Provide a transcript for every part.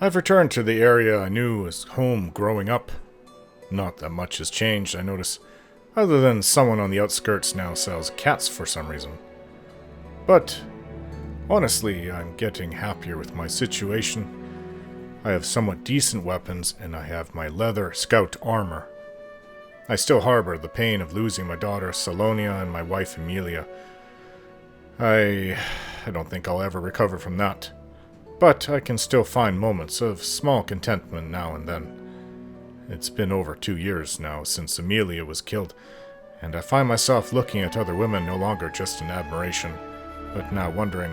I've returned to the area I knew as home growing up. Not that much has changed, I notice, other than someone on the outskirts now sells cats for some reason. But, honestly, I'm getting happier with my situation. I have somewhat decent weapons, and I have my leather scout armor. I still harbor the pain of losing my daughter Salonia and my wife Emilia. I don't think I'll ever recover from that. But I can still find moments of small contentment now and then. It's been over 2 years now since Emilia was killed, and I find myself looking at other women no longer just in admiration, but now wondering,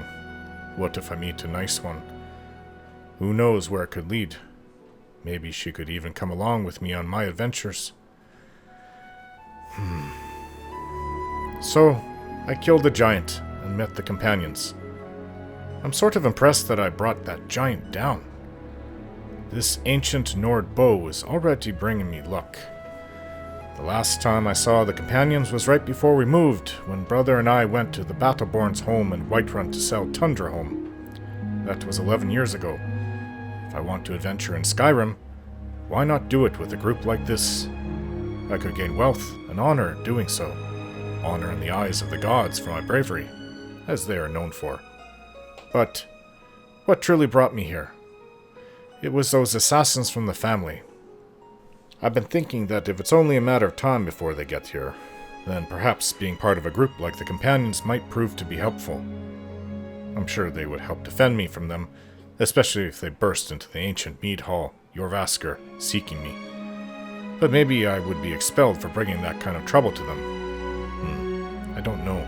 what if I meet a nice one? Who knows where it could lead? Maybe she could even come along with me on my adventures. So, I killed the giant and met the companions. I'm sort of impressed that I brought that giant down. This ancient Nord bow is already bringing me luck. The last time I saw the companions was right before we moved, when brother and I went to the Battleborn's home in Whiterun to sell Tundra home. That was 11 years ago. If I want to adventure in Skyrim, why not do it with a group like this? I could gain wealth and honor doing so. Honor in the eyes of the gods for my bravery, as they are known for. But what truly brought me here? It was those assassins from the family. I've been thinking that if it's only a matter of time before they get here, then perhaps being part of a group like the Companions might prove to be helpful. I'm sure they would help defend me from them, especially if they burst into the ancient mead hall, Jorvaskr, seeking me. But maybe I would be expelled for bringing that kind of trouble to them. I don't know.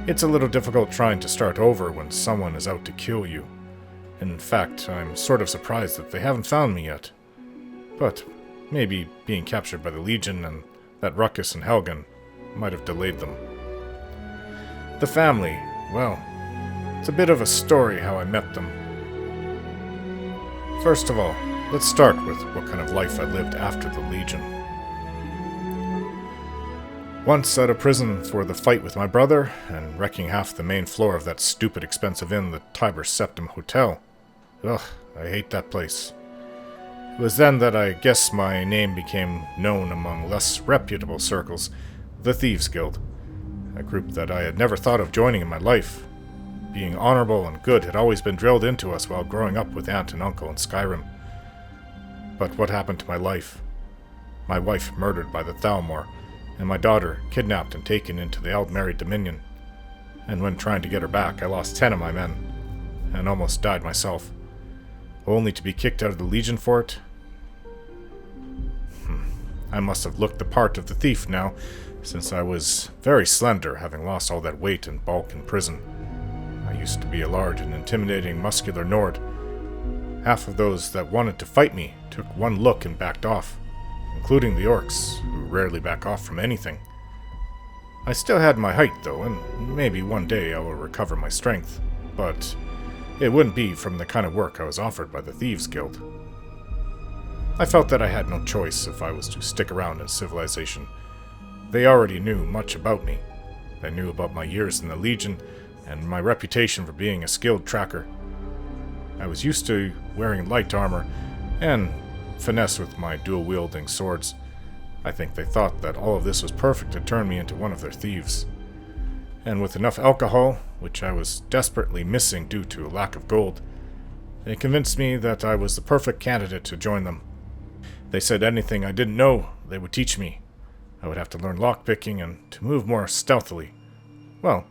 It's a little difficult trying to start over when someone is out to kill you. In fact, I'm sort of surprised that they haven't found me yet. But maybe being captured by the Legion and that ruckus in Helgen might have delayed them. The family, well, it's a bit of a story how I met them. First of all, let's start with what kind of life I lived after the Legion. Once out of prison for the fight with my brother, and wrecking half the main floor of that stupid expensive inn, the Tiber Septim Hotel. Ugh, I hate that place. It was then that I guess my name became known among less reputable circles, the Thieves Guild, a group that I had never thought of joining in my life. Being honorable and good had always been drilled into us while growing up with aunt and uncle in Skyrim. But what happened to my life? My wife murdered by the Thalmor, and my daughter kidnapped and taken into the Eldmeri Dominion. And when trying to get her back, I lost 10 of my men, and almost died myself, only to be kicked out of the Legion for it. I must have looked the part of the thief now, since I was very slender, having lost all that weight and bulk in prison. I used to be a large and intimidating muscular Nord. Half of those that wanted to fight me took one look and backed off, including the orcs, who rarely back off from anything. I still had my height, though, and maybe one day I will recover my strength, but it wouldn't be from the kind of work I was offered by the Thieves Guild. I felt that I had no choice if I was to stick around in civilization. They already knew much about me. They knew about my years in the Legion and my reputation for being a skilled tracker. I was used to wearing light armor and finesse with my dual-wielding swords. I think they thought that all of this was perfect to turn me into one of their thieves. And with enough alcohol, which I was desperately missing due to a lack of gold, they convinced me that I was the perfect candidate to join them. They said anything I didn't know, they would teach me. I would have to learn lockpicking and to move more stealthily. Well,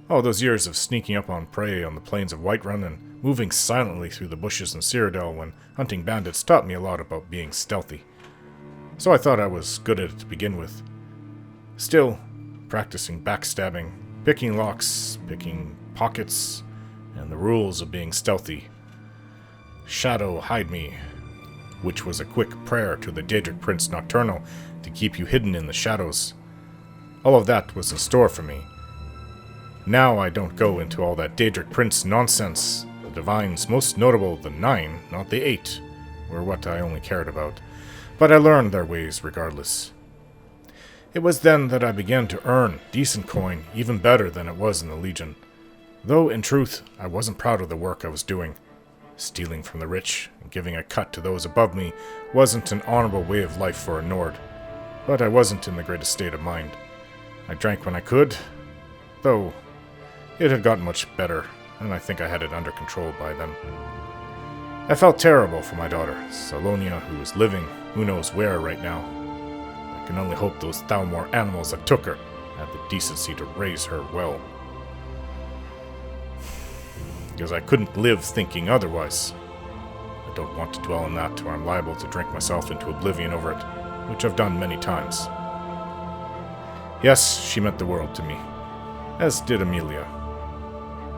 all those years of sneaking up on prey on the plains of Whiterun and moving silently through the bushes in Cyrodiil when hunting bandits taught me a lot about being stealthy. So I thought I was good at it to begin with. Still, practicing backstabbing, picking locks, picking pockets, and the rules of being stealthy. Shadow hide me, which was a quick prayer to the Daedric Prince Nocturnal to keep you hidden in the shadows. All of that was in store for me. Now I don't go into all that Daedric Prince nonsense. The Divines, most notable the 9, not the 8, were what I only cared about, but I learned their ways regardless. It was then that I began to earn decent coin, even better than it was in the Legion, though in truth I wasn't proud of the work I was doing. Stealing from the rich and giving a cut to those above me wasn't an honorable way of life for a Nord, but I wasn't in the greatest state of mind. I drank when I could, though it had gotten much better, and I think I had it under control by then. I felt terrible for my daughter, Salonia, who is living who knows where right now. I can only hope those Thalmor animals that took her had the decency to raise her well. Because I couldn't live thinking otherwise. I don't want to dwell on that, or I'm liable to drink myself into oblivion over it, which I've done many times. Yes, she meant the world to me, as did Amelia.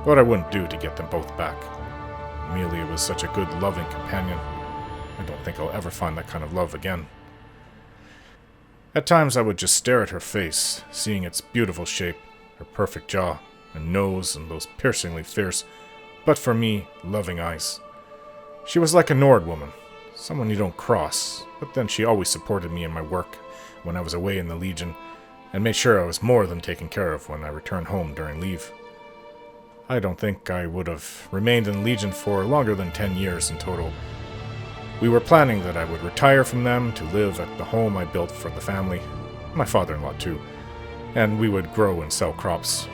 What I wouldn't do to get them both back. Amelia was such a good, loving companion. I don't think I'll ever find that kind of love again. At times I would just stare at her face, seeing its beautiful shape, her perfect jaw, and nose, and those piercingly fierce, but for me, loving eyes. She was like a Nord woman, someone you don't cross, but then she always supported me in my work when I was away in the Legion, and made sure I was more than taken care of when I returned home during leave. I don't think I would have remained in the Legion for longer than 10 years in total. We were planning that I would retire from them to live at the home I built for the family, my father-in-law too, and we would grow and sell crops.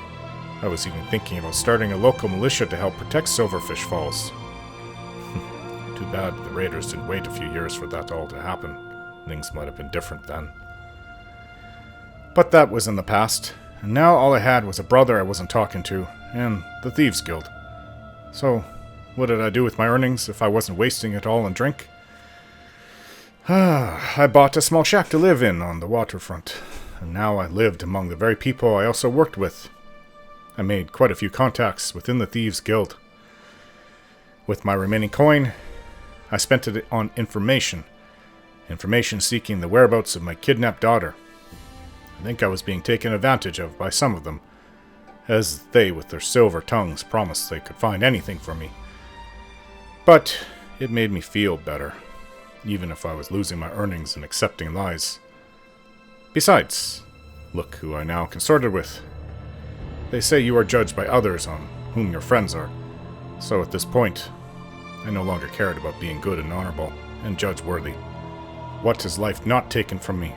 I was even thinking about starting a local militia to help protect Silverfish Falls. Too bad the raiders didn't wait a few years for that all to happen. Things might have been different then. But that was in the past, and now all I had was a brother I wasn't talking to, and the Thieves' Guild. So, what did I do with my earnings if I wasn't wasting it all on drink? I bought a small shack to live in on the waterfront, and now I lived among the very people I also worked with. I made quite a few contacts within the Thieves' Guild. With my remaining coin, I spent it on information seeking the whereabouts of my kidnapped daughter. I think I was being taken advantage of by some of them, as they, with their silver tongues, promised they could find anything for me. But it made me feel better, even if I was losing my earnings and accepting lies. Besides, look who I now consorted with. They say you are judged by others on whom your friends are, so at this point, I no longer cared about being good and honorable and judge-worthy. What has life not taken from me?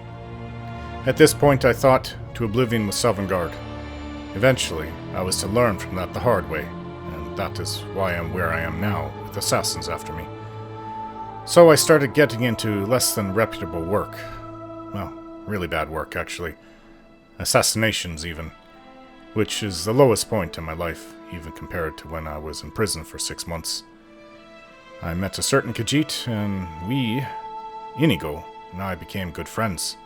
At this point, I thought to oblivion with Sovngarde. Eventually, I was to learn from that the hard way, and that is why I am where I am now, with assassins after me. So I started getting into less than reputable work. Well, really bad work, actually. Assassinations, even. Which is the lowest point in my life, even compared to when I was in prison for 6 months. I met a certain Khajiit, and we, Inigo, and I became good friends.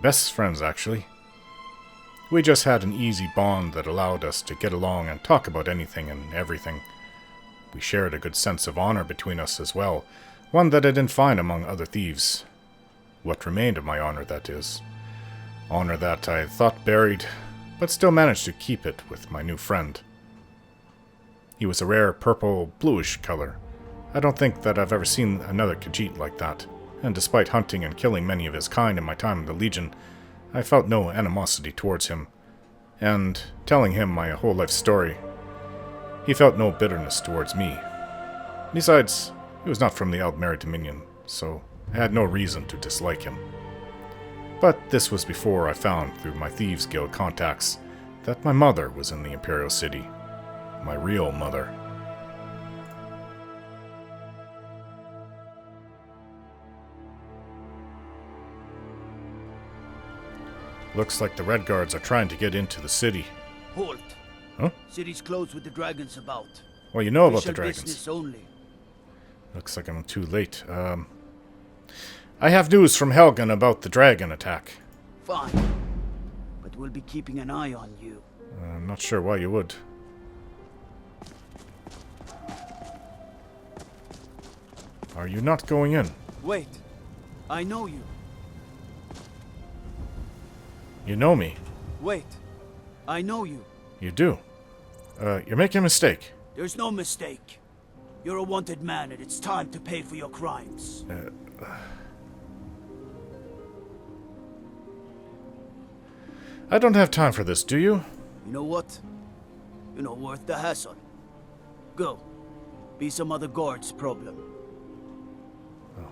Best friends, actually. We just had an easy bond that allowed us to get along and talk about anything and everything. We shared a good sense of honor between us as well, one that I didn't find among other thieves. What remained of my honor, that is. Honor that I thought buried, but still managed to keep it with my new friend. He was a rare purple-bluish color. I don't think that I've ever seen another Khajiit like that, and despite hunting and killing many of his kind in my time in the Legion, I felt no animosity towards him, and telling him my whole life story, he felt no bitterness towards me. Besides, he was not from the Aldmeri Dominion, so I had no reason to dislike him. But this was before I found, through my Thieves' Guild contacts, that my mother was in the Imperial City. My real mother. Looks like the Red Guards are trying to get into the city. Halt. Huh? City's closed with the dragons about. Well, you know about Official the dragons. business only. Looks like I'm too late. I have news from Helgen about the dragon attack. Fine. But we'll be keeping an eye on you. I'm not sure why you would. Are you not going in? Wait. I know you. You know me. Wait. I know you. You do. You're making a mistake. There's no mistake. You're a wanted man, and it's time to pay for your crimes. I don't have time for this, do you? You know what? You're not worth the hassle. Go. be some other guard's problem. Oh,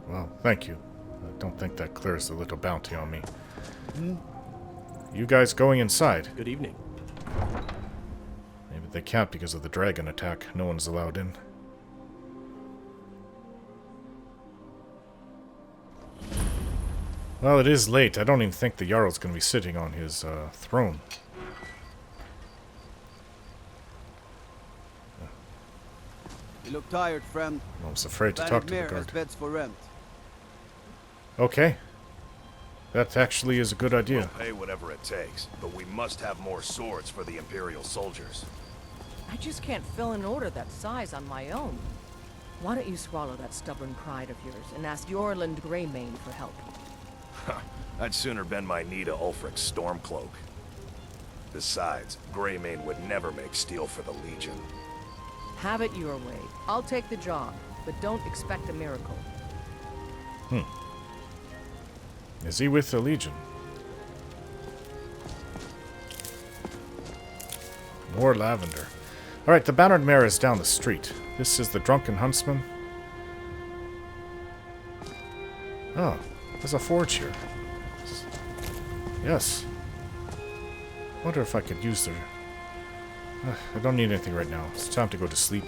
well, thank you. I don't think that clears the little bounty on me. You guys going inside? Good evening. Maybe they can't because of the dragon attack. No one's allowed in. Well, it is late. I don't even think the Jarl's going to be sitting on his throne. You look tired, friend. I was afraid to talk to the Has guard. beds for rent. Okay. That actually is a good idea. We'll pay whatever it takes, but we must have more swords for the Imperial soldiers. I just can't fill an order that size on my own. Why don't you swallow that stubborn pride of yours and ask Yorland Greymane for help? I'd sooner bend my knee to Ulfric's Stormcloak. Besides, Greymane would never make steel for the Legion. Have it your way. I'll take the job, but don't expect a miracle. Is he with the Legion? More lavender. Alright, the Bannered Mare is down the street. This is the Drunken Huntsman. Oh, there's a forge here. Yes. Wonder if I could use their... I don't need anything right now. It's time to go to sleep.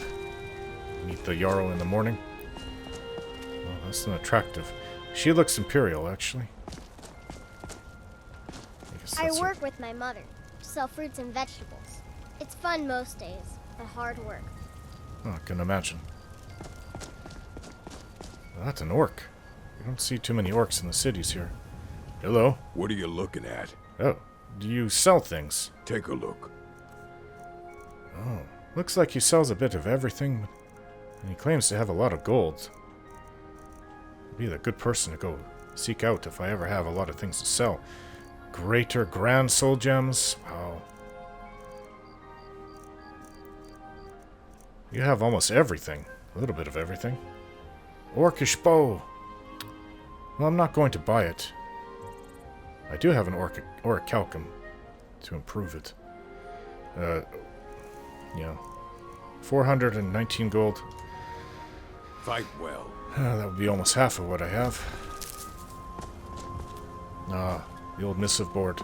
Meet the Jarl in the morning. Oh, that's an attractive. She looks imperial, actually. I work with my mother. Sell fruits and vegetables. It's fun most days, but hard work. Oh, I can imagine. Well, that's an orc. You don't see too many orcs in the cities here. Hello? What are you looking at? Oh, do you sell things? Take a look. Oh, looks like he sells a bit of everything, and he claims to have a lot of gold. Be the good person to go seek out if I ever have a lot of things to sell. Greater Grand Soul Gems. Wow. You have almost everything. A little bit of everything. Orcish bow. Well, I'm not going to buy it. I do have an orichalcum to improve it. Yeah. 419 gold. Fight well. That would be almost half of what I have. Ah, the old missive board.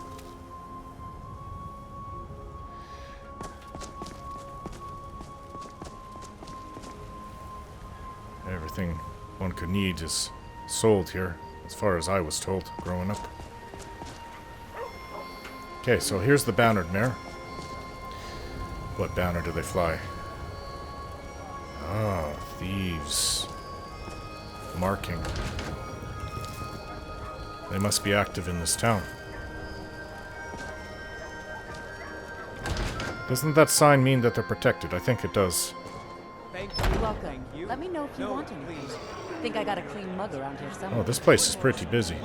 Everything one could need is sold here, as far as I was told growing up. Okay, so here's the Bannered Mare. What banner do they fly? Ah, thieves. Marking. They must be active in this town. Doesn't that sign mean that they're protected? I think it does. You're welcome. Let me know if you want anything. Think I got a clean mug around here somewhere. Oh, this place is pretty busy.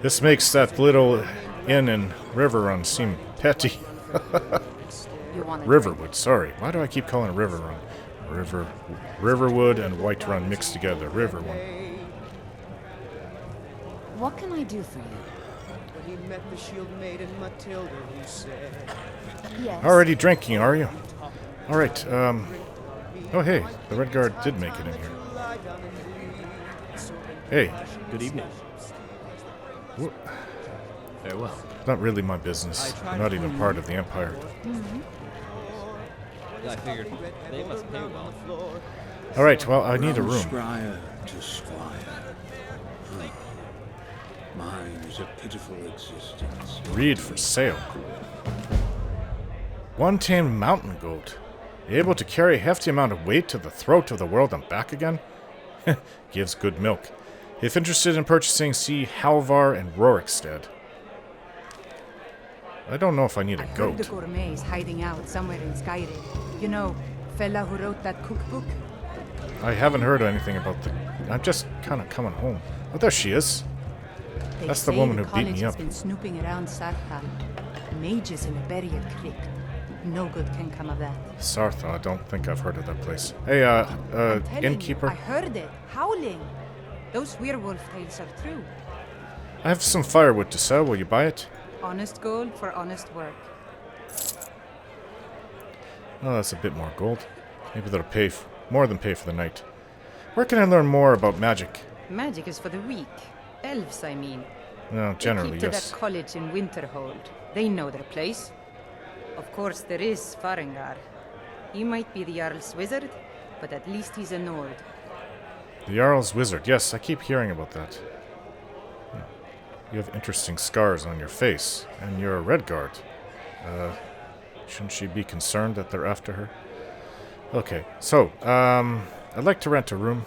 This makes that little inn in Riverrun seem petty. Riverwood, sorry. Why do I keep calling it Riverrun? Riverwood and Whiterun mixed together. Riverrun. What can I do for you? When he met the shield maiden Matilda, he said, Yes. Already drinking, are you? Alright, oh hey, the Red Guard did make it in here. Hey. Good evening. Wh- Farewell. Not really my business. I'm not even part of the Empire. I figured they must pay well. Alright, well, I need a room. Scryer to squire. Mine is a pitiful existence. Read for sale. One tamed mountain goat. Able to carry a hefty amount of weight to the throat of the world and back again? Gives good milk. If interested in purchasing, see Halvar and Rorikstead. I don't know if I need a I heard goat. the gourmet's hiding out somewhere in Skyrim. You know, fella who wrote that cookbook? I haven't heard anything about the... I'm just kind of coming home. Oh, there she is. They That's the say woman the who beat me college has up. been snooping around Sartha. Mages in a burial creek. No good can come of that. Sartha, I don't think I've heard of that place. Hey, I'm telling innkeeper. you, I heard it. Howling. Those werewolf tales are true. I have some firewood to sell. Will you buy it? Honest gold for honest work. Oh, that's a bit more gold. Maybe that'll pay more than pay for the night. Where can I learn more about magic? Magic is for the weak. Elves, I mean. No, generally, They keep to yes. that college in Winterhold. They know their place. Of course, there is Farengar. He might be the Jarl's wizard, but at least he's a Nord. The Jarl's wizard. Yes, I keep hearing about that. You have interesting scars on your face, and you're a Redguard. Shouldn't she be concerned that they're after her? Okay, so, I'd like to rent a room.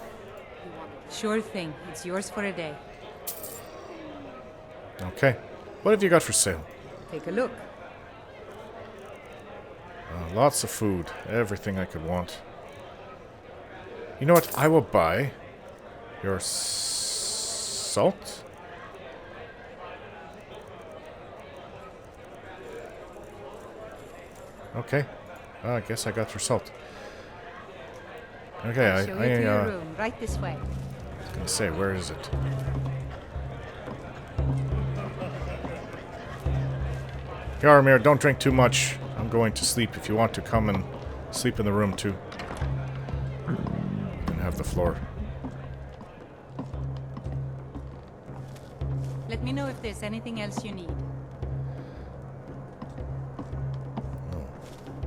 Sure thing. It's yours for a day. Okay. What have you got for sale? Take a look. Lots of food. Everything I could want. You know what? I will buy your salt? Okay. I guess I got your salt. Okay, I'll show you to your room. Right this way. I was gonna say, where is it? Yaramir, don't drink too much. I'm going to sleep. If you want to come and sleep in the room too. You can have the floor. Let me know if there's anything else you need.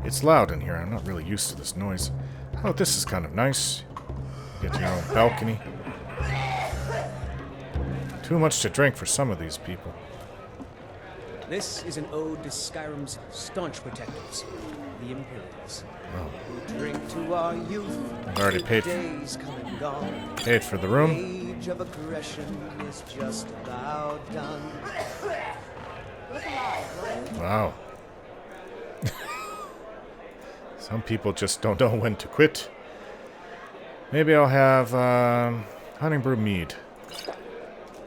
It's loud in here. I'm not really used to this noise. Oh, this is kind of nice. Get your own balcony. Too much to drink for some of these people. This is an ode to Skyrim's staunch protectors, the Imperials. Oh. Who drink to our youth. I've already paid days come and gone. Paid for the room. Age of aggression is just about done. Wow. Some people just don't know when to quit. Maybe I'll have honey brew mead.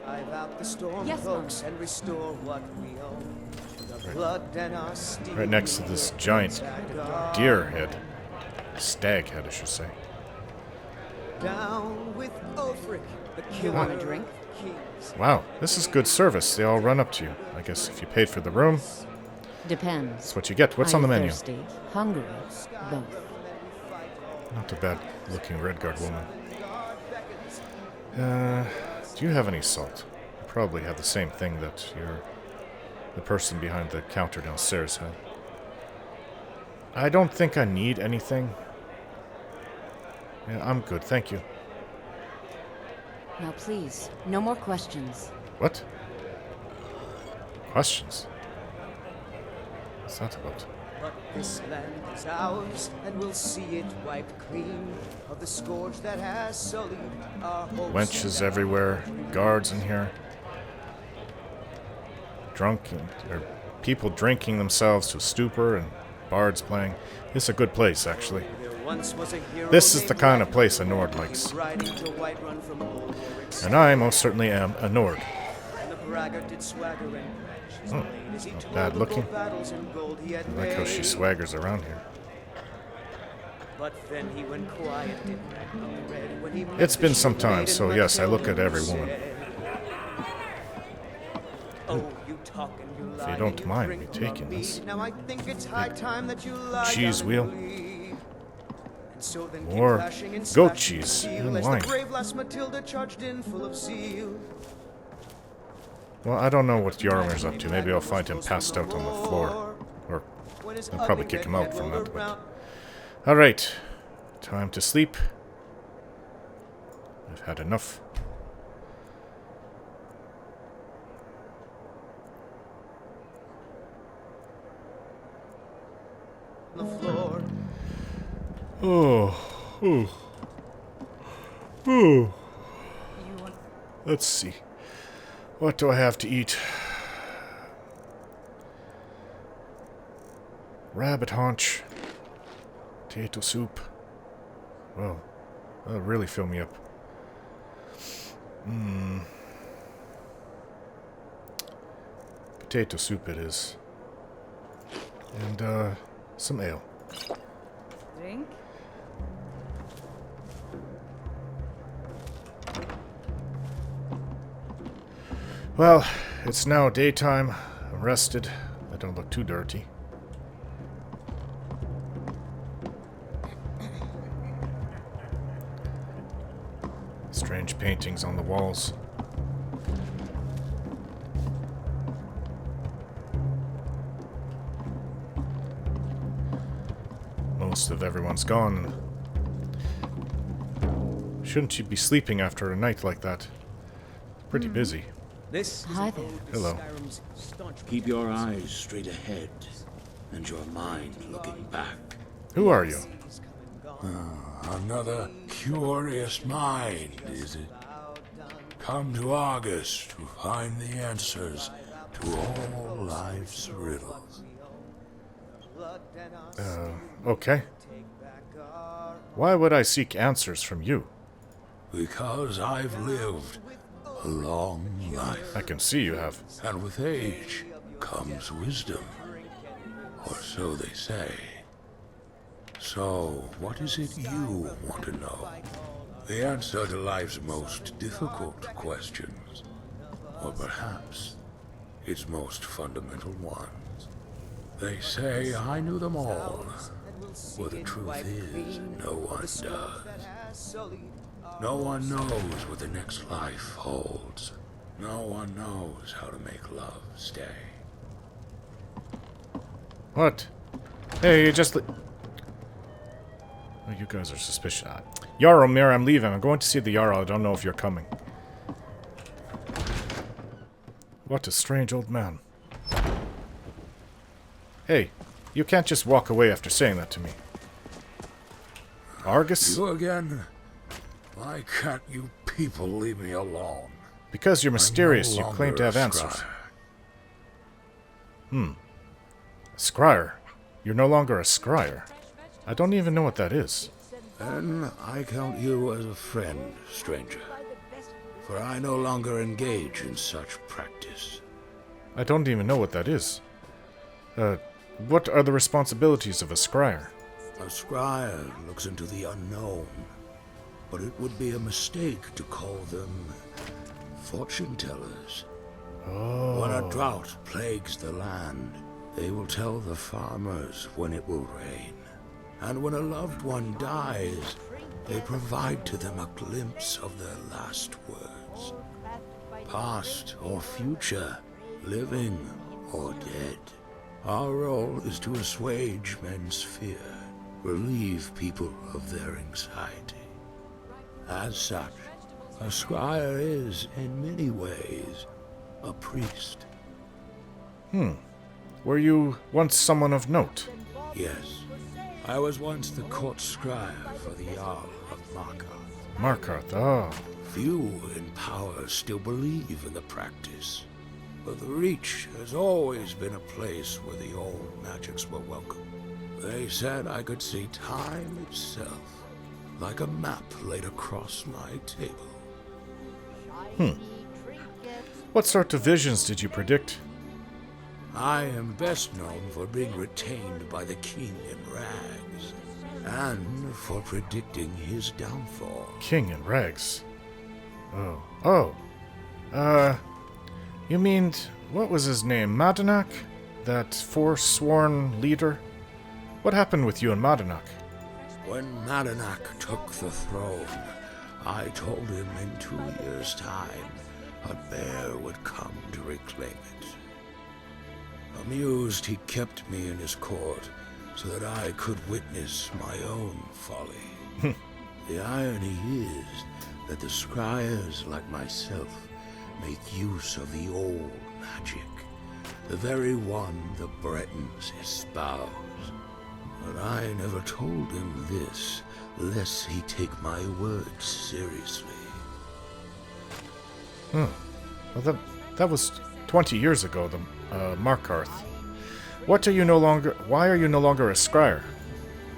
Drive out the storm cloaks and restore what we own. The blood and our steel. Right next to this giant deer head. Stag head, I should say. Down with Ulfric, the killer. Want a drink? Wow, this is good service. They all run up to you. I guess if you paid for the room, Depends. that's what you get. What's Are on the you menu? Thirsty? Hungry? Both. Not a bad looking Redguard woman. Do you have any salt? You probably have the same thing that the person behind the counter downstairs had. I don't think I need anything. Yeah, I'm good, thank you. Now please, no more questions. What? Questions? What's that about? But this land is ours, and we'll see it wiped clean of the scourge that has sullied our hopes. Wenches everywhere, guards in here. Or people drinking themselves to a stupor and bards playing. This is a good place, actually. This is the kind of place a Nord likes. And I most certainly am a Nord. Oh, not bad looking. I like how she swaggers around here. It's been some time, so yes, I look at every woman. If you don't mind me taking this. Cheese wheel. Or goat cheese and wine. Well, I don't know what Yaramir's up to. Maybe I'll find him passed out on the floor. Or I'll probably kick him out from that. But... Alright. Time to sleep. I've had enough. The floor. Oh. Let's see. What do I have to eat? Rabbit haunch. Potato soup. Well, that'll really fill me up. Potato soup it is. And, some ale. Drink? Well, it's now daytime. I'm rested. I don't look too dirty. Strange paintings on the walls. Most of everyone's gone. Shouldn't you be sleeping after a night like that? Pretty busy. This Hi there. Hello. Keep your eyes straight ahead and your mind looking back. Who are you? Another curious mind, is it? Come to Argus to find the answers to all life's riddles. Okay. Why would I seek answers from you? Because I've lived a long life. I can see you have. And with age comes wisdom. Or so they say. So, what is it you want to know? The answer to life's most difficult questions. Or perhaps its most fundamental ones. They say I knew them all. Well, the truth is, no one does. No one knows what the next life holds. No one knows how to make love stay. What? Hey, you just... Oh, you guys are suspicious. Jarl, Mir, I'm leaving. I'm going to see the Jarl. I don't know if you're coming. What a strange old man. Hey, you can't just walk away after saying that to me. Argus? You again? Why can't you people leave me alone? Because you're mysterious, I'm you no claim to have longer a answers. scryer. Scryer? You're no longer a scryer. I don't even know what that is. Then I count you as a friend, stranger. For I no longer engage in such practice. I don't even know what that is. What are the responsibilities of a scryer? A scryer looks into the unknown. But it would be a mistake to call them fortune tellers. Oh. When a drought plagues the land, they will tell the farmers when it will rain. And when a loved one dies, they provide to them a glimpse of their last words. Past or future, living or dead. Our role is to assuage men's fear, relieve people of their anxiety. As such, a scryer is, in many ways, a priest. Were you once someone of note? Yes, I was once the court scryer for the Jarl of Markarth. Markarth, oh. Few in power still believe in the practice, but the Reach has always been a place where the old magics were welcome. They said I could see time itself, like a map laid across my table. What sort of visions did you predict? I am best known for being retained by the King in Rags, and for predicting his downfall. King in rags. Oh. You mean, what was his name? Madanak? That forsworn leader? What happened with you and Madanak? When Madanak took the throne, I told him in 2 years' time, a bear would come to reclaim it. Amused, he kept me in his court so that I could witness my own folly. The irony is that the scryers like myself make use of the old magic, the very one the Bretons espouse. But I never told him this, lest he take my words seriously. Well, that was 20 years ago, the Markarth. Why are you no longer a scryer?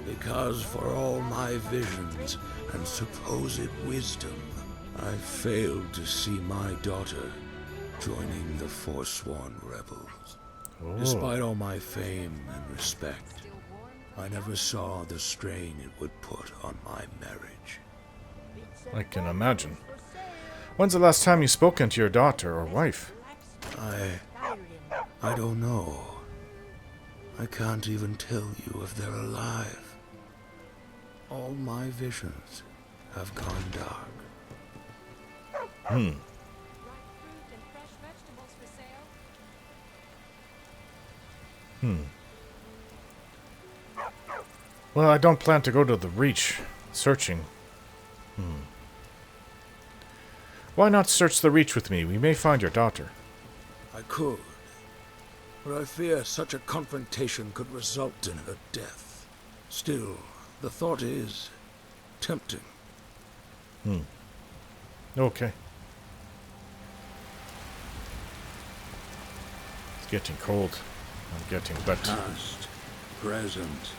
Because for all my visions and supposed wisdom, I failed to see my daughter joining the forsworn rebels. Despite all my fame and respect, I never saw the strain it would put on my marriage. I can imagine. When's the last time you spoken to your daughter or wife? I don't know. I can't even tell you if they're alive. All my visions have gone dark. Well, I don't plan to go to the Reach searching. Why not search the Reach with me? We may find your daughter. I could, but I fear such a confrontation could result in her death. Still, the thought is tempting. Okay. It's getting cold. I'm getting wet. Past, present,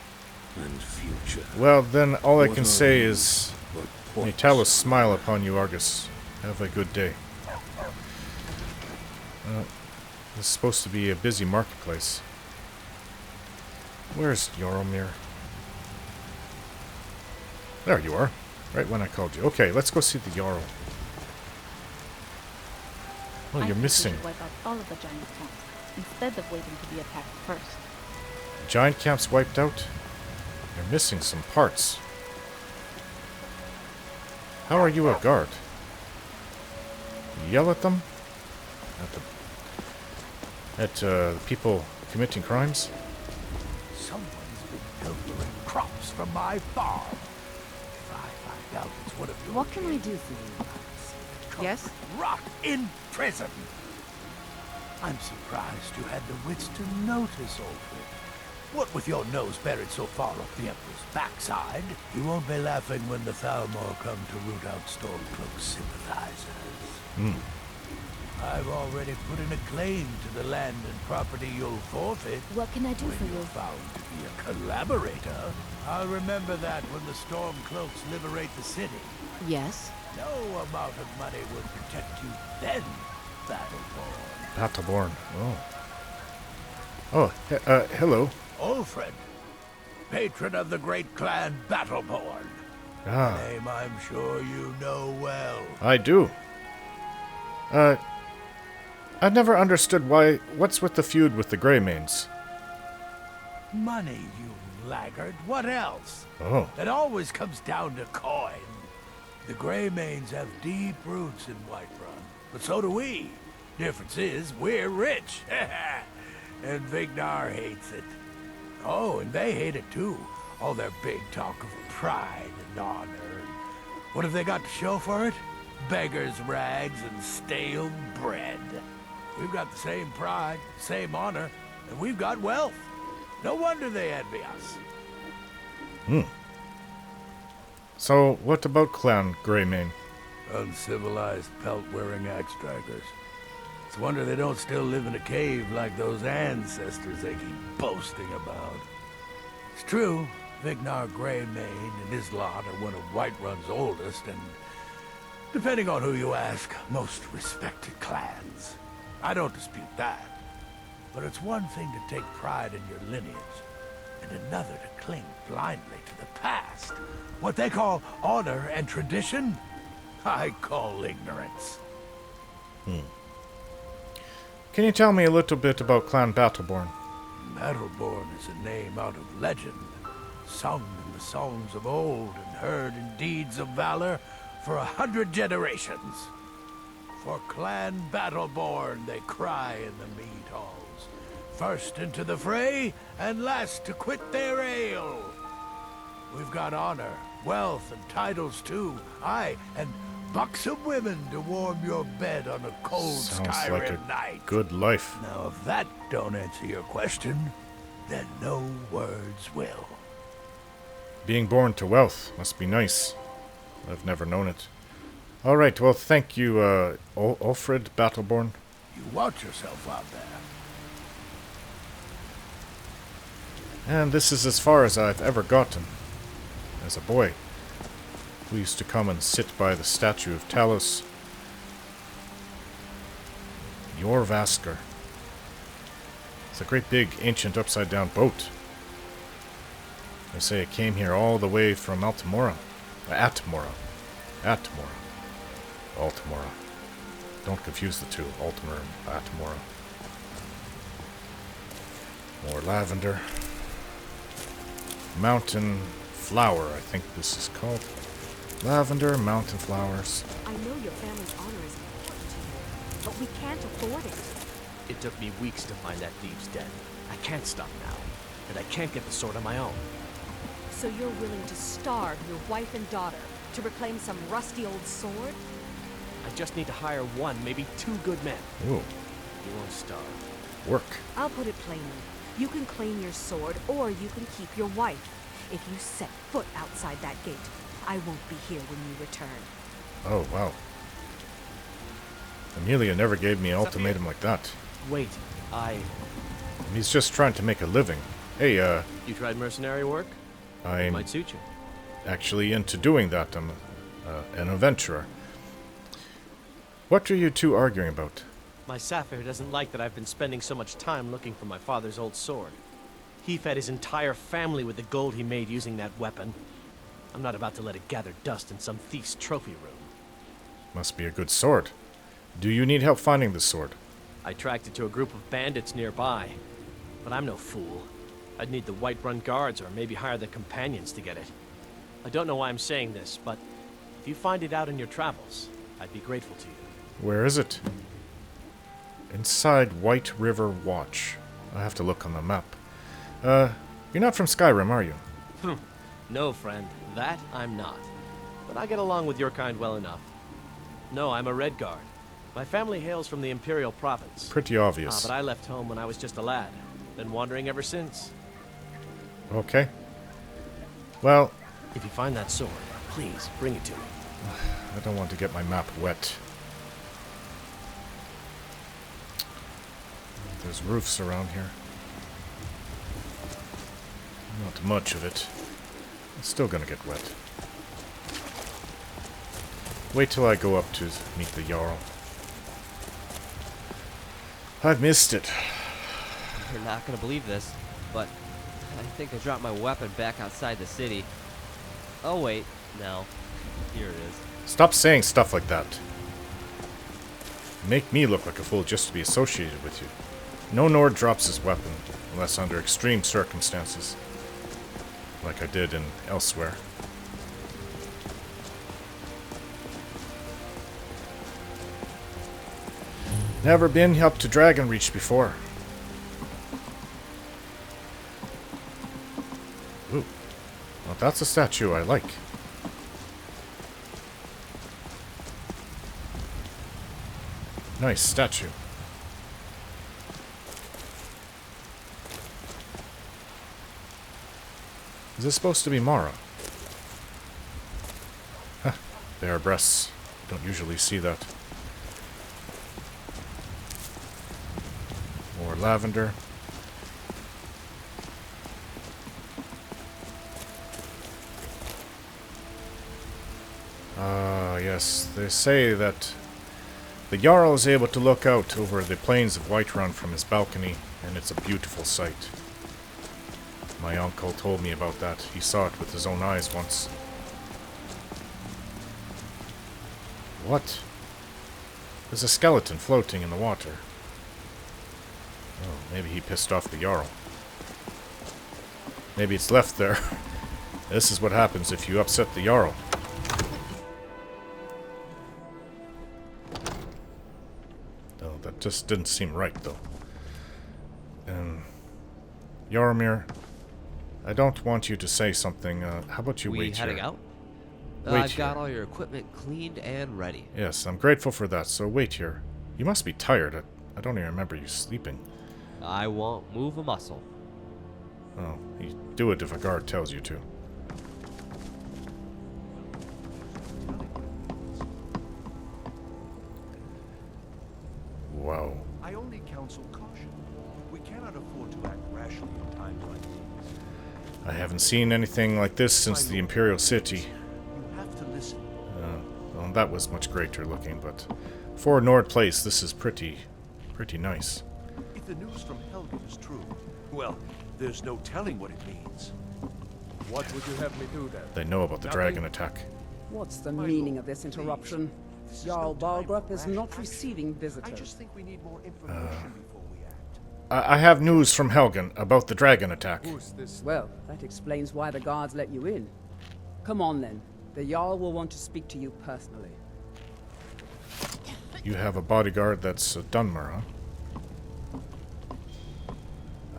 and future. Well, then all I What can are say you is, but may points Talos of smile light? upon you, Argus. Have a good day. This is supposed to be a busy marketplace. Where's Joromir? There you are. Right when I called you. Okay, let's go see the Jarl. Oh, I you're think missing. we should wipe out all of the giant camps instead of waiting to be attacked first. Giant camp's wiped out? You're missing some parts. How are you a guard? You yell at them? At the people committing crimes? Someone's been pilfering crops from my farm. If I find out it's one of your What can I do for you? Yes? rot in prison. I'm surprised you had the wits to notice, Alfred. What with your nose buried so far up the Emperor's backside, you won't be laughing when the Thalmor come to root out Stormcloak's sympathizers. I've already put in a claim to the land and property you'll forfeit. What can I do When for you're you? found to be a collaborator, I'll remember that when the Stormcloaks liberate the city. Yes? No amount of money will protect you then, Battleborn. Battleborn. Oh. Hello. Ulfred, patron of the great clan Battleborn. Ah, A name I'm sure you know well. I do. I've never understood what's with the feud with the Greymanes. Money, you laggard. What else? Oh. It always comes down to coin. The Greymanes have deep roots in Whiterun, but so do we. Difference is, we're rich. And Vignar hates it. Oh, and they hate it too. All their big talk of pride and honor. What have they got to show for it? Beggars' rags and stale bread. We've got the same pride, same honor, and we've got wealth. No wonder they envy us. So, what about Clan Greymane? Uncivilized pelt-wearing axe-draggers. It's a wonder they don't still live in a cave like those ancestors they keep boasting about. It's true, Vignar Greymane and his lot are one of Whiterun's oldest and, depending on who you ask, most respected clans. I don't dispute that. But it's one thing to take pride in your lineage, and another to cling blindly to the past. What they call honor and tradition, I call ignorance. Can you tell me a little bit about Clan Battleborn? Battleborn is a name out of legend, sung in the songs of old and heard in deeds of valor for 100 generations. For Clan Battleborn they cry in the mead halls, first into the fray and last to quit their ale. We've got honor, wealth, and titles too. Aye, and buxom women to warm your bed on a cold Sounds Skyrim like a night. good life. Now, if that don't answer your question, then no words will. Being born to wealth must be nice. I've never known it. Alright, well, thank you, Ulfred Battleborn. You watch yourself out there. And this is as far as I've ever gotten. As a boy, who used to come and sit by the statue of Talos. Jorvaskr. It's a great big, ancient, upside-down boat. They say it came here all the way from Altamora. Atmora. Altamora. Don't confuse the two, Altamora and Atmora. More lavender. Mountain flower, I think this is called. Lavender, mountain flowers. I know your family's honor is important to you, but we can't afford it. It took me weeks to find that thieves' den. I can't stop now, and I can't get the sword on my own. So you're willing to starve your wife and daughter to reclaim some rusty old sword? I just need to hire one, maybe two good men. Ooh. You won't starve. Work. I'll put it plainly. You can claim your sword, or you can keep your wife. If you set foot outside that gate, I won't be here when you return. Oh, wow. Amelia never gave me an ultimatum like that. Wait, He's just trying to make a living. Hey, You tried mercenary work? I'm Might suit you. actually into doing that. I'm an adventurer. What are you two arguing about? My Sapphire doesn't like that I've been spending so much time looking for my father's old sword. He fed his entire family with the gold he made using that weapon. I'm not about to let it gather dust in some thief's trophy room. Must be a good sword. Do you need help finding the sword? I tracked it to a group of bandits nearby. But I'm no fool. I'd need the Whiterun guards or maybe hire the companions to get it. I don't know why I'm saying this, but if you find it out in your travels, I'd be grateful to you. Where is it? Inside White River Watch. I have to look on the map. You're not from Skyrim, are you? No, friend. That I'm not. But I get along with your kind well enough. No, I'm a Red Guard. My family hails from the Imperial Province. Pretty obvious. But I left home when I was just a lad. Been wandering ever since. Okay. Well... If you find that sword, please bring it to me. I don't want to get my map wet. There's roofs around here. Not much of it. It's still gonna get wet. Wait till I go up to meet the Jarl. I've missed it. You're not gonna believe this, but I think I dropped my weapon back outside the city. Oh wait, no. Here it is. Stop saying stuff like that. Make me look like a fool just to be associated with you. No Nord drops his weapon, unless under extreme circumstances. Like I did in elsewhere. Never been up to Dragonreach before. Ooh. Well, that's a statue I like. Nice statue. Is this supposed to be Mara? Huh. Bare breasts. Don't usually see that. More lavender. Yes. They say that the Jarl is able to look out over the plains of Whiterun from his balcony, and it's a beautiful sight. My uncle told me about that. He saw it with his own eyes once. What? There's a skeleton floating in the water. Oh, maybe he pissed off the Jarl. Maybe it's left there. This is what happens if you upset the Jarl. Oh, that just didn't seem right, though. Yarmir, I don't want you to say something. How about you wait here? We heading out? Wait I've got here. all your equipment cleaned and ready. Yes, I'm grateful for that, so wait here. You must be tired. I don't even remember you sleeping. I won't move a muscle. Oh, you do it if a guard tells you to. Wow. I only counsel caution. We cannot afford to act rashly in times like these. I haven't seen anything like this since the Imperial City. You have to listen. Well, that was much greater looking, but for Nord Place, this is pretty nice. If the news from Helgen is true, well, there's no telling what it means. What would you have me do then? They know about the dragon attack. What's the meaning of this interruption? Jarl Balgruuf is not receiving visitors. I just think we need more information before we act. I have news from Helgen about the dragon attack. Who's this? Well, that explains why the guards let you in. Come on then. The Jarl will want to speak to you personally. You have a bodyguard that's Dunmer, huh?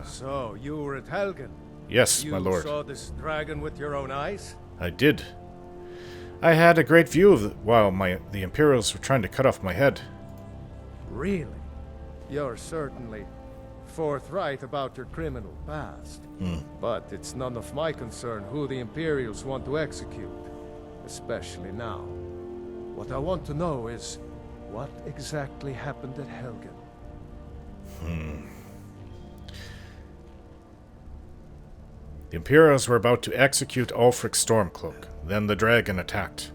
So, you were at Helgen? Yes, my lord. You saw this dragon with your own eyes? I did. I had a great view of it while the Imperials were trying to cut off my head. Really? You're certainly forthright about your criminal past. But it's none of my concern who the Imperials want to execute, especially now. What I want to know is, what exactly happened at Helgen? The Imperials were about to execute Ulfric's Stormcloak. Then the dragon attacked.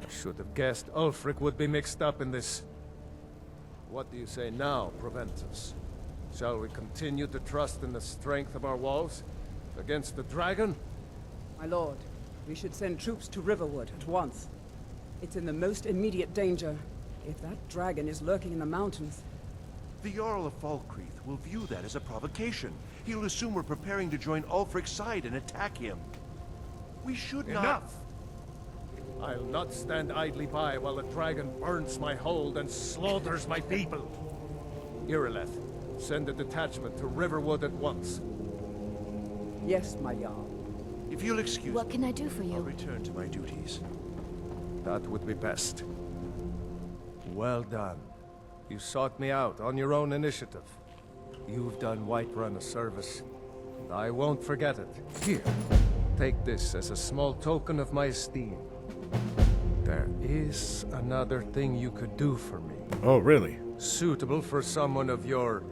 I should have guessed Ulfric would be mixed up in this. What do you say now, Proventus? Shall we continue to trust in the strength of our walls against the dragon? My lord, we should send troops to Riverwood at once. It's in the most immediate danger. If that dragon is lurking in the mountains... The Jarl of Falkreath will view that as a provocation. He'll assume we're preparing to join Ulfric's side and attack him. We should not... Enough! I'll not stand idly by while the dragon burns my hold and slaughters my people. Irileth, send a detachment to Riverwood at once. Yes, my Jarl. If you'll excuse What me, can I do for I'll you? return to my duties. That would be best. Well done. You sought me out on your own initiative. You've done Whiterun a service, and I won't forget it. Here, take this as a small token of my esteem. There is another thing you could do for me. Oh, really? Suitable for someone of your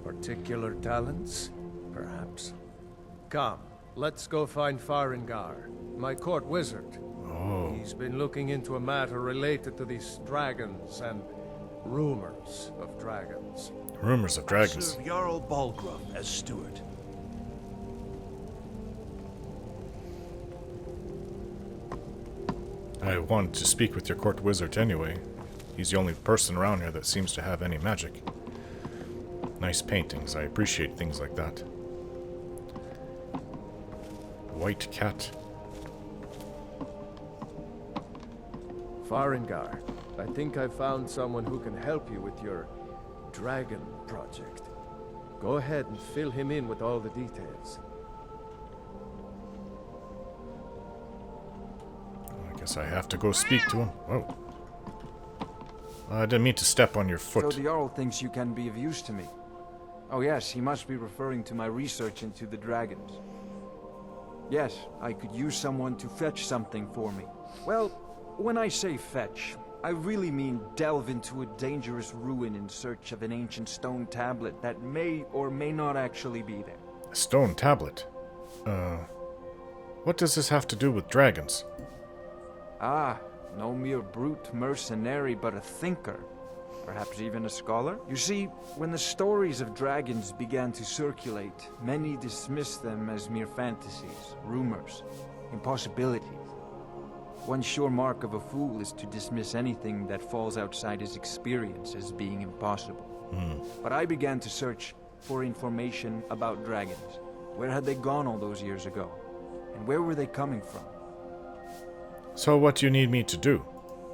particular talents, perhaps. Come, let's go find Farengar, my court wizard. Oh. He's been looking into a matter related to these dragons and rumors of dragons. Rumors of dragons. Serve Jarl Balgruuf as steward. I wanted to speak with your court wizard anyway. He's the only person around here that seems to have any magic. Nice paintings. I appreciate things like that. White cat. Farengar, I think I found someone who can help you with your dragon project. Go ahead and fill him in with all the details. I guess I have to go speak to him. Whoa. I didn't mean to step on your foot. So the Jarl thinks you can be of use to me. Oh yes, he must be referring to my research into the dragons. Yes, I could use someone to fetch something for me. Well, when I say fetch, I really mean delve into a dangerous ruin in search of an ancient stone tablet that may or may not actually be there. A stone tablet? What does this have to do with dragons? Ah, no mere brute mercenary, but a thinker. Perhaps even a scholar? You see, when the stories of dragons began to circulate, many dismissed them as mere fantasies, rumors, impossibilities. One sure mark of a fool is to dismiss anything that falls outside his experience as being impossible. But I began to search for information about dragons. Where had they gone all those years ago? And where were they coming from? So what do you need me to do?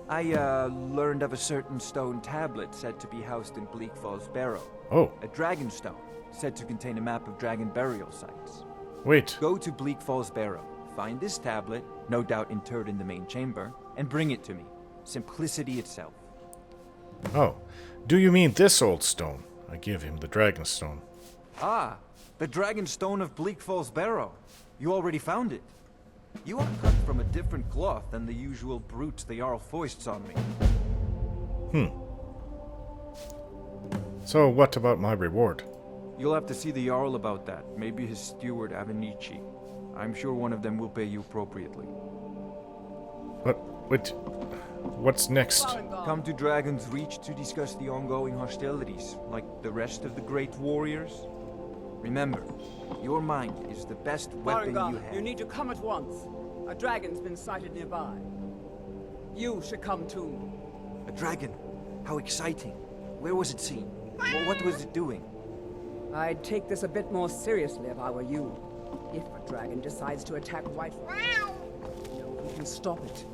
I, learned of a certain stone tablet said to be housed in Bleak Falls Barrow. Oh. A dragonstone, said to contain a map of dragon burial sites. Wait. Go to Bleak Falls Barrow, find this tablet, no doubt interred in the main chamber, and bring it to me. Simplicity itself. Oh. Do you mean this old stone? I give him the dragonstone. Ah, the dragonstone of Bleak Falls Barrow. You already found it. You are cut from a different cloth than the usual brutes the Jarl foists on me. So what about my reward? You'll have to see the Jarl about that. Maybe his steward Avenici. I'm sure one of them will pay you appropriately. What's next? Come to Dragon's Reach to discuss the ongoing hostilities, like the rest of the great warriors. Remember, your mind is the best weapon you have. You need to come at once. A dragon's been sighted nearby. You should come too. A dragon? How exciting. Where was it seen? What was it doing? I'd take this a bit more seriously if I were you. If a dragon decides to attack Whiterun, know who can stop it.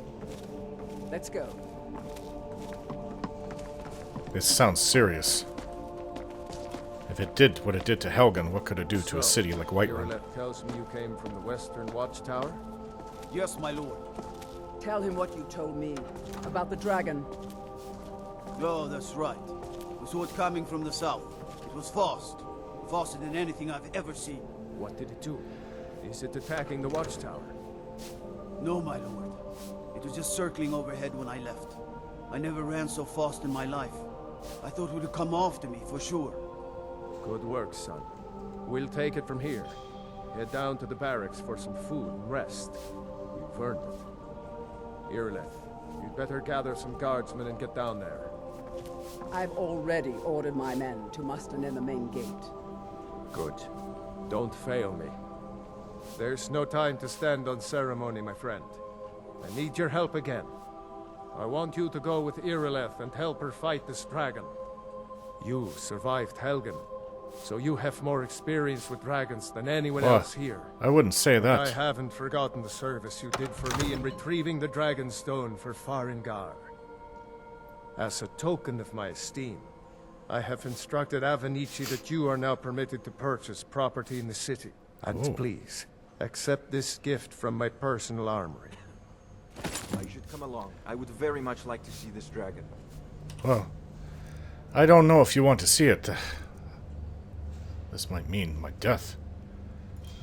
Let's go. This sounds serious. If it did what it did to Helgen, what could it do to a city like Whiterun? Jarl tells me you came from the Western Watchtower? Yes, my lord. Tell him what you told me about the dragon. Oh, that's right. We saw it coming from the south. It was fast. Faster than anything I've ever seen. What did it do? Is it attacking the Watchtower? No, my lord. It was just circling overhead when I left. I never ran so fast in my life. I thought it would come after me, for sure. Good work, son. We'll take it from here. Head down to the barracks for some food and rest. You've earned it. Irileth, you'd better gather some guardsmen and get down there. I've already ordered my men to muster near the main gate. Good. Don't fail me. There's no time to stand on ceremony, my friend. I need your help again. I want you to go with Irileth and help her fight this dragon. You survived Helgen, so you have more experience with dragons than anyone else here. I wouldn't say that. I haven't forgotten the service you did for me in retrieving the dragonstone for Farengar. As a token of my esteem, I have instructed Avenici that you are now permitted to purchase property in the city. And please, accept this gift from my personal armory. You should come along. I would very much like to see this dragon. Well, I don't know if you want to see it. This might mean my death.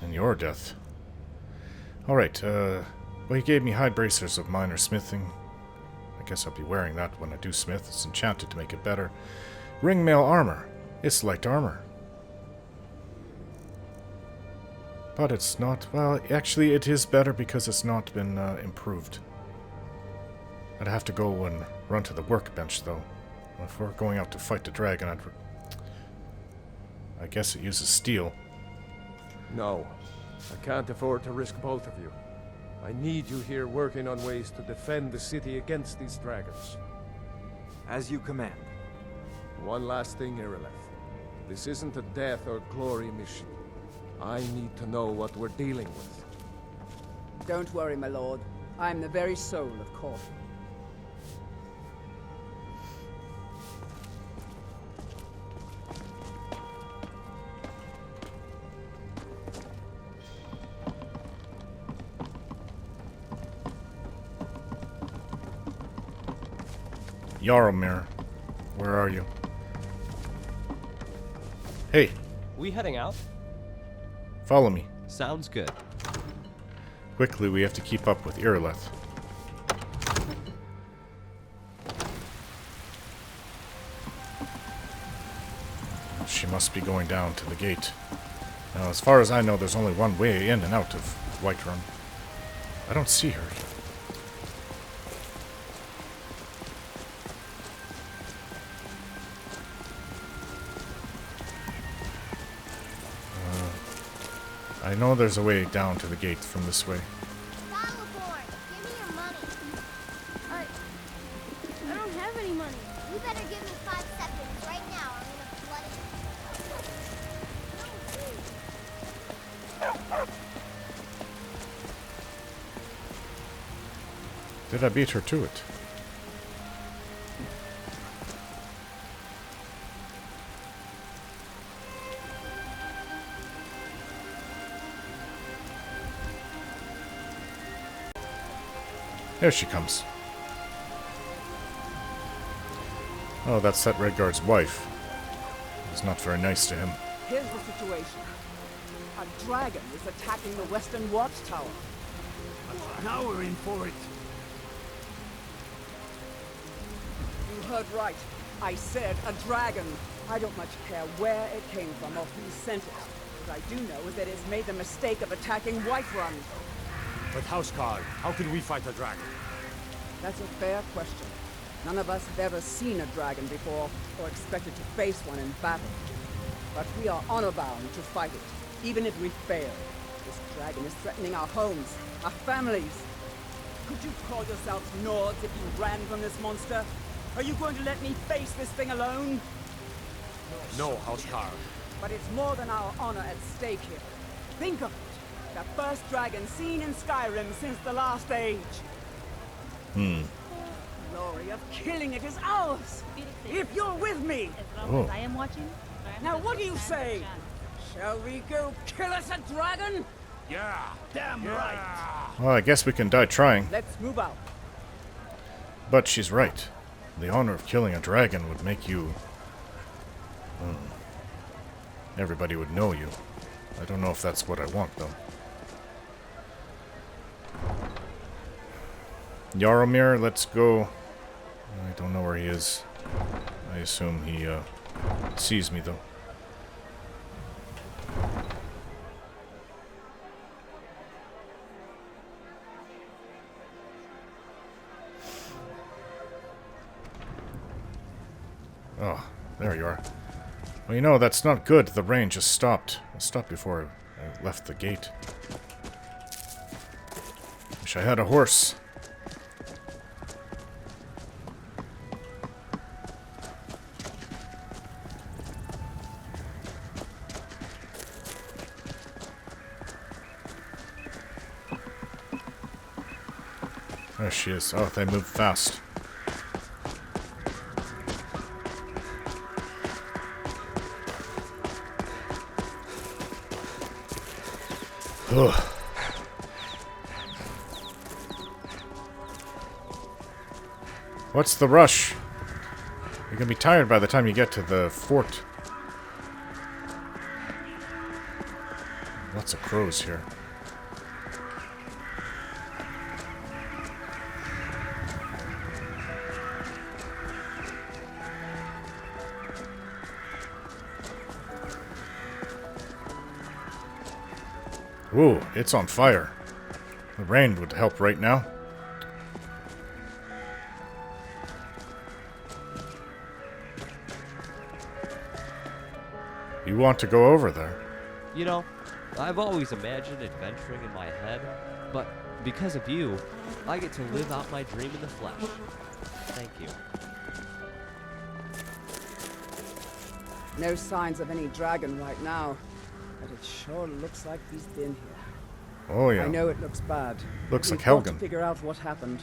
And your death. Alright, well, he gave me hide bracers of minor smithing. I guess I'll be wearing that when I do smith. It's enchanted to make it better. Ringmail armor. It's light armor. But it's not... Well, actually, it is better because it's not been improved. I'd have to go and run to the workbench, though. If we're going out to fight the dragon, I guess it uses steel. No. I can't afford to risk both of you. I need you here working on ways to defend the city against these dragons. As you command. One last thing, Irileth. This isn't a death or glory mission. I need to know what we're dealing with. Don't worry, my lord. I'm the very soul of caution. Jaromir, where are you? Hey. We heading out? Follow me. Sounds good. Quickly, we have to keep up with Irileth. She must be going down to the gate. Now, as far as I know, there's only one way in and out of Whiterun. I don't see her. I know there's a way down to the gate from this way. Battleborn, give me your money. I don't have any money. You better give me 5 seconds right now. I'm gonna bloody. Did I beat her to it? There she comes. Oh, that's that Redguard's wife. It's not very nice to him. Here's the situation. A dragon is attacking the Western Watchtower. Now we're in for it. You heard right. I said a dragon. I don't much care where it came from or who sent it. What I do know is that it's made the mistake of attacking Whiterun. But Houseguard, how can we fight a dragon? That's a fair question. None of us have ever seen a dragon before, or expected to face one in battle. But we are honor-bound to fight it, even if we fail. This dragon is threatening our homes, our families. Could you call yourselves Nords if you ran from this monster? Are you going to let me face this thing alone? No, Houseguard. But it's more than our honor at stake here. Think of it. The first dragon seen in Skyrim since the last age. Hmm. The glory of killing it is ours. If you're with me. As long as I am watching. Now what do you say? Shall we go kill us a dragon? Yeah. Damn right. Well, I guess we can die trying. Let's move out. But she's right. The honor of killing a dragon would make you... everybody would know you. I don't know if that's what I want, though. Jaromir, let's go. I don't know where he is. I assume he sees me, though. Oh, there you are. Well, you know, that's not good. The rain just stopped. It stopped before I left the gate. Wish I had a horse. There she is. Oh, they move fast. Ugh. What's the rush? You're gonna be tired by the time you get to the fort. Lots of crows here. Ooh, it's on fire. The rain would help right now. You want to go over there? You know, I've always imagined adventuring in my head, but because of you, I get to live out my dream in the flesh. Thank you. No signs of any dragon right now, but it sure looks like he's been here. Oh yeah. I know it looks bad. Looks like We've got to Helgen. figure out what happened,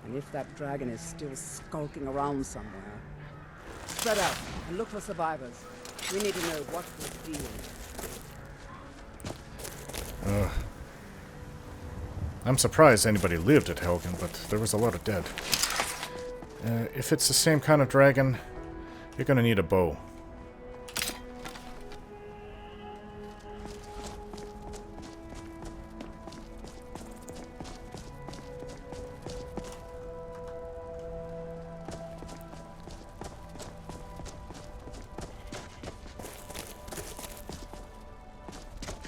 and if that dragon is still skulking around somewhere. Spread out and look for survivors. We need to know what we're dealing. I'm surprised anybody lived at Helgen, but there was a lot of dead. If it's the same kind of dragon, you're gonna need a bow.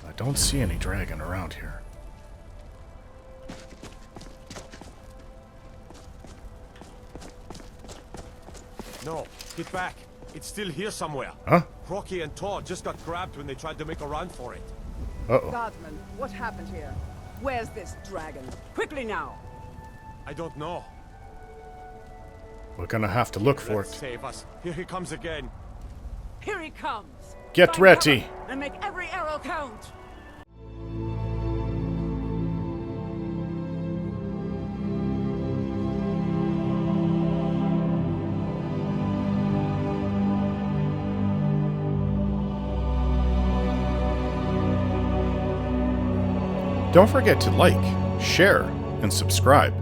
I don't see any dragon around here. No, get back. It's still here somewhere. Huh? Rocky and Todd just got grabbed when they tried to make a run for it. Uh-oh. Guardsman, what happened here? Where's this dragon? Quickly now! I don't know. We're gonna have to look for Let's it. save us. Here he comes again. Here he comes! Get Find ready! cover and make every arrow count! Don't forget to like, share, and subscribe.